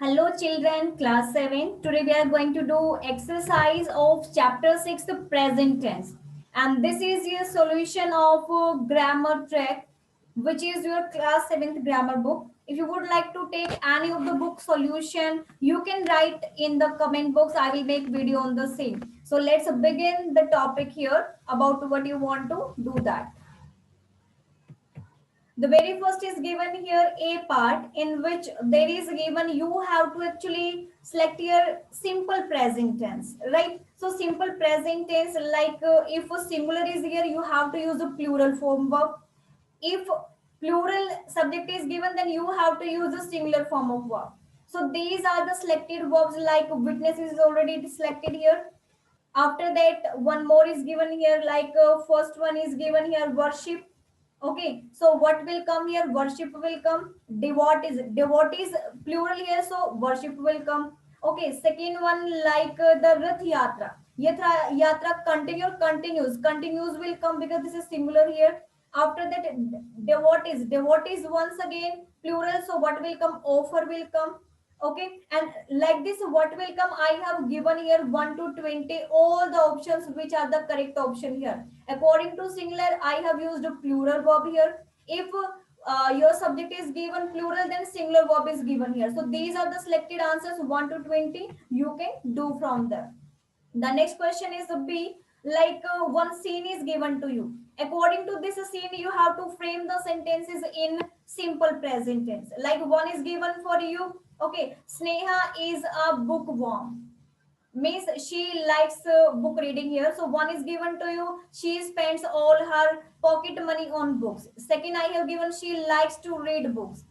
Hello children, class 7. Today we are going to do exercise of chapter 6, the present tense. And this is your solution of grammar track, which is your class 7th grammar book. If you would like to take any of the book solution, you can write in the comment box. I will make video on the same. So let's begin the topic here about what you want to do that. The very first is given here a part in which there is given you have to actually select your simple present tense, right? So simple present tense, like if a singular is here, you have to use a plural form verb. If plural subject is given, then you have to use a singular form of verb. So these are the selected verbs, like witness is already selected here. After that, one more is given here, like first one is given here, worship. Okay, so what will come here? Worship will come. Devotees plural here, so worship will come. Okay, second one, like the Rath Yatra. Yatra continues will come because this is singular here. After that, devotees once again plural, so what will come? Offer will come. Okay, and like this, what will come? I have given here 1 to 20 all the options which are the correct option here. According to singular, I have used a plural verb here. If your subject is given plural, then singular verb is given here. So these are the selected answers 1 to 20 you can do from there. The next question is B, like one scene is given to you. According to this scene, you have to frame the sentences in simple present tense. Like one is given for you. Okay, Sneha is a bookworm. Means she likes book reading here. So one is given to you. She spends all her pocket money on books. Second, I have given she likes to read books.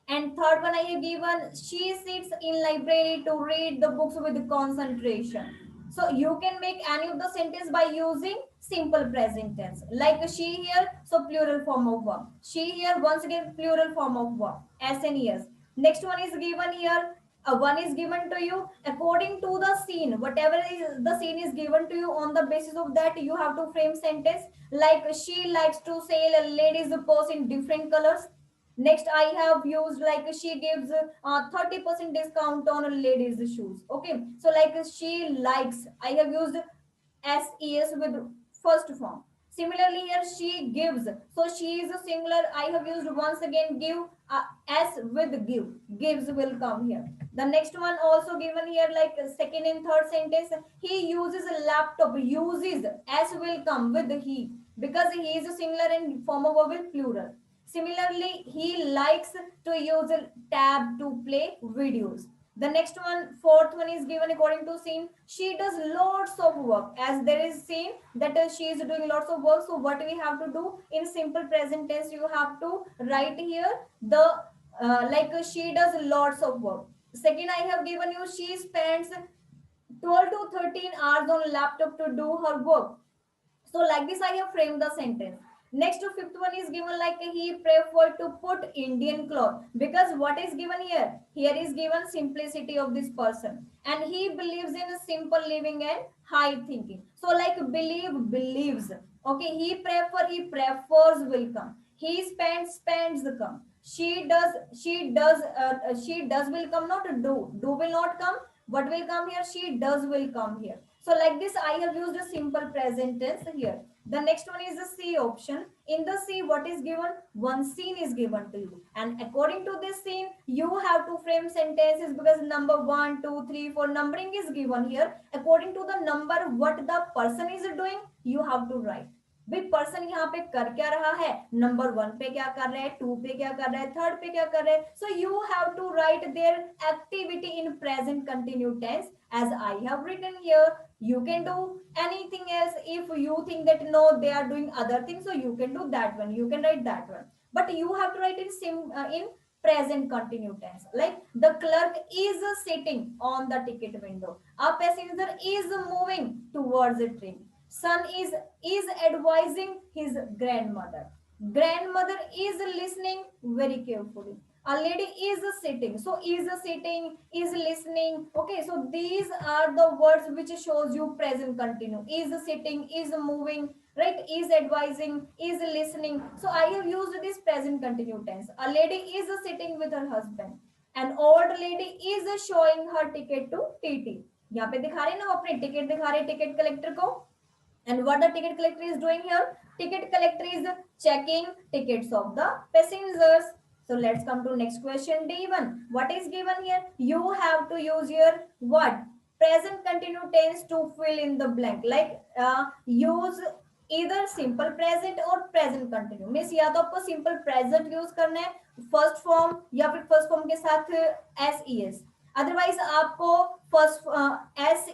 And third one I have given, she sits in library to read the books with concentration. So you can make any of the sentence by using simple present tense. Like she here, so plural form of verb. She here, once again plural form of verb. S and es. Next one is given here. One is given to you according to the scene. Whatever is the scene is given to you, on the basis of that you have to frame sentence. Like she likes to sell a lady's purse in different colors. Next, I have used like she gives 30% discount on a lady's shoes. Okay, so like she likes, I have used SES with first form. Similarly, here she gives, so she is a singular. I have used once again give, S with give. Gives will come here. The next one also given here, like second and third sentence. He uses a laptop. Uses, S will come with he, because he is a singular and form of verb plural. Similarly, he likes to use a tab to play videos. The next one, fourth one is given according to scene. She does lots of work. As there is scene that she is doing lots of work. So what we have to do in simple present tense, you have to write here the like she does lots of work. Second, I have given you she spends 12 to 13 hours on laptop to do her work. So like this, I have framed the sentence. Next to fifth one is given like he preferred to put Indian cloth, because what is given here? Here is given simplicity of this person, and he believes in a simple living and high thinking. So like believes. Okay, he prefers will come. He spends the come. She does will come, not do will not come. What will come here? She does will come here. So like this, I have used a simple present tense here. The next one is the C option. In the C, what is given? One scene is given to you. And according to this scene, you have to frame sentences, because number 1, 2, 3, 4 numbering is given here. According to the number, what the person is doing, you have to write. भाई person यहाँ पे कर क्या रहा है, number 1 पे क्या कर रहे हैं, 2 पे क्या कर रहे हैं, 3rd पे क्या कर रहे हैं. So you have to write their activity in present continue tense as I have written here. You can do anything else. If you think that no, they are doing other things, so you can do that one, you can write that one, but you have to write in present continuous tense. Like the clerk is sitting on the ticket window, a passenger is moving towards a train, son is advising his grandmother, grandmother is listening very carefully, a lady is sitting. So is sitting, is listening. Okay, so these are the words which shows you present continuous. Is sitting, is moving, right? Is advising, is listening. So I have used this present continuous tense. A lady is sitting with her husband, an old lady is showing her ticket to TT. यहाँ पे दिखा रहे हैं ना, वो अपने ticket दिखा रहे टिकट कलेक्टर को। And what the ticket collector is doing here, ticket collector is checking tickets of the passengers. So let's come to next question D1. What is given here? You have to use your what? Present continuous tense to fill in the blank. Like use either simple present or present continuous. Means या तो आपको simple present use करना है first form या फिर first form के साथ S E S, otherwise आपको first S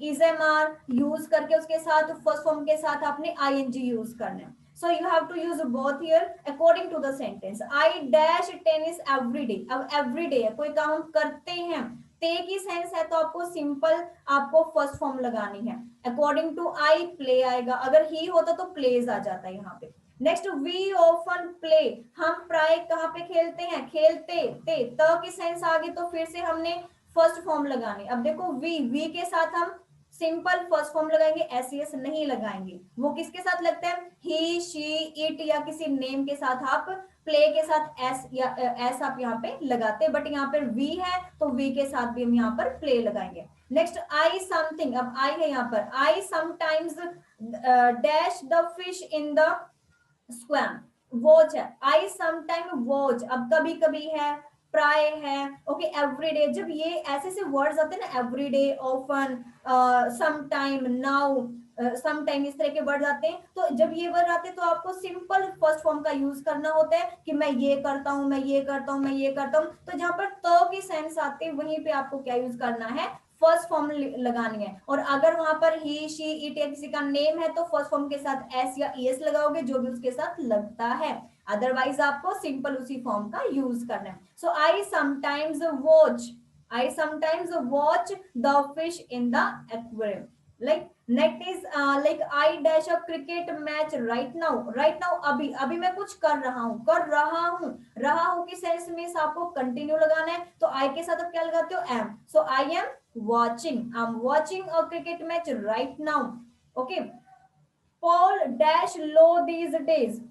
is am are use करके उसके साथ फर्स्ट फॉर्म के साथ आपने आई एन जी यूज करना है। So you have to use both here according to the sentence. I dash tennis every day. अब every day है, कोई काम हम करते हैं, ते की सेंस है तो आपको सिंपल आपको फर्स्ट फॉर्म लगानी है। अकॉर्डिंग टू आई प्ले आएगा, अगर ही होता तो प्लेज आ जाता है यहाँ पे। नेक्स्ट वी ऑफन प्ले, हम प्राय कहाँ पे खेलते हैं, खेलते ते त की सेंस आ गई तो फिर से हमने फर्स्ट फॉर्म लगानी। अब देखो वी के साथ हम सिंपल फर्स्ट फॉर्म लगाएंगे, एस एस नहीं लगाएंगे। वो किसके साथ लगता है, ही शी इट या किसी नेम के साथ आप प्ले के साथ एस या एस आप यहाँ पे लगाते हैं, बट यहाँ पर वी है तो वी के साथ भी हम यहाँ पर प्ले लगाएंगे। नेक्स्ट आई समथिंग, अब आई है यहाँ पर, I sometimes dash the fish in the स्क्वैम, वॉच है, आई समटाइम वॉच, अब कभी कभी है, प्राय है, ओके एवरीडे। जब ये ऐसे से वर्ड्स आते हैं ना, everyday, often, sometime, now, sometime, इस तरह के वर्ड आते हैं, तो जब ये वर्ड आते हैं तो आपको सिंपल फर्स्ट फॉर्म का यूज करना होता है कि मैं ये करता हूं, मैं ये करता हूं, मैं ये करता हूं। तो जहां पर तो की सेंस आते हैं वहीं पे आपको क्या यूज करना है, फर्स्ट फॉर्म लगानी है। और अगर वहां पर ही शी इट या किसी का नेम है तो फर्स्ट फॉर्म के साथ एस या एस लगाओगे, जो भी उसके साथ लगता है, अदरवाइज आपको सिंपल उसी फॉर्म का यूज करना है। So I sometimes watch, I sometimes watch the fish in the aquarium. Like next is like I dash a cricket match right now, right now अभी, अभी मैं कुछ कर रहा हूं, कर रहा हूं, रहा हूं की सेंस में आपको कंटिन्यू लगाना है, तो आई के साथ आप क्या लगाते हो, am. So I am watching, I'm watching a cricket match right now. Okay, Paul dash low these days.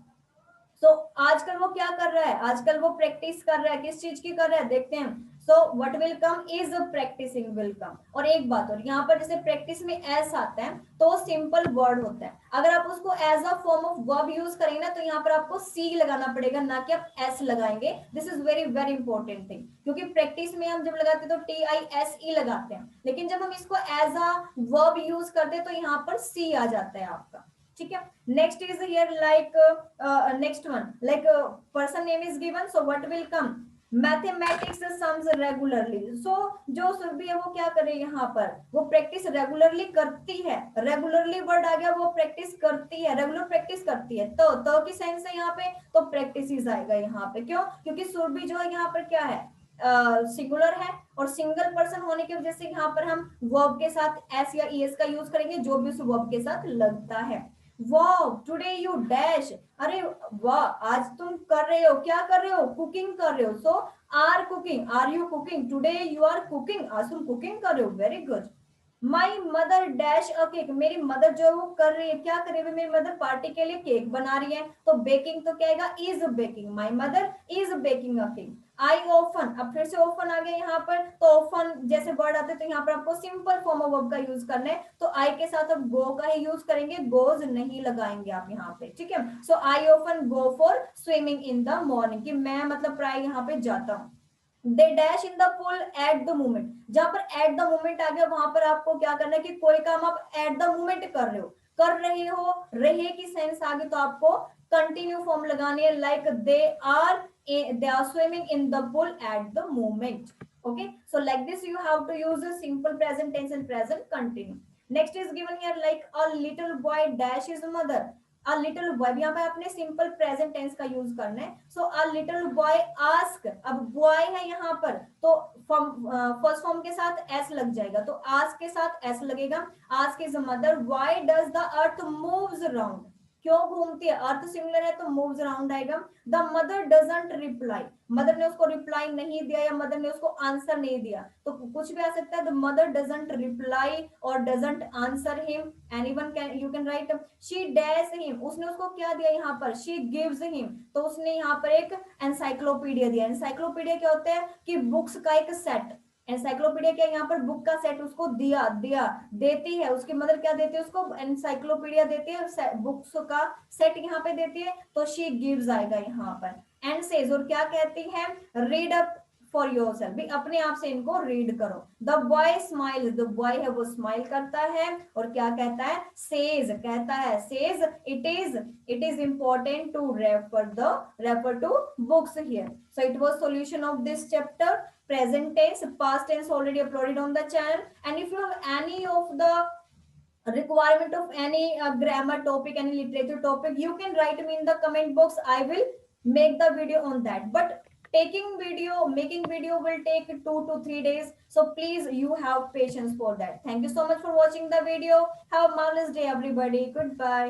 So आजकल वो क्या कर रहा है, आजकल वो प्रैक्टिस कर रहा है, किस चीज की कर रहा है देखते हैं। So what will come is practicing will come. और एक बात और, यहाँ पर जैसे प्रैक्टिस में एस आता है तो सिंपल वर्ड होता है, अगर आप उसको as a form of verb use करेंगे ना तो यहाँ पर आपको सी लगाना पड़ेगा, ना कि आप एस लगाएंगे। This is very very important thing, क्योंकि प्रैक्टिस में हम जब लगाते हैं तो टी आई एस ई लगाते हैं, लेकिन जब हम इसको एज अ वर्ब यूज करते हैं तो यहाँ पर सी आ जाता है आपका। ठीक है, next is here like next one, like person name is given, so what will come, mathematics sums regularly. So जो सुरभि है वो क्या करे, यहाँ पर वो प्रैक्टिस रेगुलरली करती है, रेगुलरली वर्ड आ गया, वो प्रैक्टिस करती है, रेगुलर प्रैक्टिस करती है, तो की सेंस है यहाँ पे, तो प्रैक्टिस आएगा यहाँ पे। क्यों, क्योंकि सुरभि जो है यहाँ पर क्या है, सिंगुलर है, और सिंगल पर्सन होने की वजह से यहाँ पर हम वर्ब के साथ एस या ईएस का यूज करेंगे, जो भी उस वर्ब के साथ लगता है। वाह टुडे यू डैश, अरे वाह आज तुम कर रहे हो, क्या कर रहे हो, कुकिंग कर रहे हो। So are cooking, are you cooking, today you are cooking, आज तुम कुकिंग कर रहे हो, very good. My mother dash a cake, मेरी मदर जो है वो कर रही है, क्या कर रही है, मेरी मदर पार्टी के लिए केक बना रही है, तो बेकिंग तो क्या आएगा, is baking, my mother is baking a cake. I often, अब फिर से ऑफन आ गया यहाँ पर, तो ऑफन जैसे वर्ड आते हैं तो यहाँ पर आपको सिंपल फॉर्म ऑफ वर्ब का यूज करना है, तो आई के साथ आप गो का ही यूज करेंगे, गोज नहीं लगाएंगे आप यहाँ पे। ठीक है, so I often go for swimming in the morning, कि मैं मतलब प्राय यहाँ पे जाता हूँ। They dash in the pool at the moment, जहां पर एट द मोमेंट आ गया वहां पर आपको क्या करना है कि कोई काम आप एट द मोमेंट कर रहे हो, कर रहे हो, रहे की सेंस आ गई तो आपको कंटिन्यू फॉर्म लगानी है, like they are swimming in the pool at the moment. Okay, so like this you have to use a simple present tense and present continue. Next is given here like a little boy dash his mother, a little boy, यहाँ पे आपने simple present tense का use करना है। सो a little boy ask, अब boy है यहाँ पर तो फर्स्ट फॉर्म के साथ एस लग जाएगा, तो आस्क के साथ एस लगेगा। Ask is mother, why does the earth moves around, क्यों घूमती है, अर्थ सिमिलर है तो मूव्स अराउंड आएगा। The mother doesn't reply, mother ने उसको रिप्लाई नहीं दिया या मदर ने उसको आंसर नहीं दिया, तो कुछ भी आ सकता है। द मदर डजंट रिप्लाई और doesn't answer him, anyone can, you can write she dash him, उसने उसको क्या दिया यहाँ पर, शी गिव्स हिम, तो उसने यहाँ पर एक एनसाइक्लोपीडिया दिया। एनसाइक्लोपीडिया क्या होता है कि बुक्स का एक सेट, एनसाइक्लोपीडिया क्या, यहाँ पर बुक का सेट उसको दिया, दिया देती है, उसकी मदर क्या देती है उसको, एनसाइक्लोपीडिया देती है, बुक्स का सेट यहाँ पे देती है, तो शी गिव्स आएगा यहाँ पर। एंड सेज, और क्या कहती है, read up for your self, भी अपने आप से इनको रीड करो। द बॉय स्माइल, जो बॉय है वो स्माइल करता है, और क्या कहता है, सेज कहता है, says it is important to refer to books here. So it was solution of this chapter, present tense, past tense already uploaded on the channel, and if you have any of the requirement of any grammar topic, any literature topic, you can write me in the comment box, I will make the video on that. But making video will take 2 to 3 days, so please you have patience for that. Thank you so much for watching the video. Have a marvelous day everybody. Goodbye.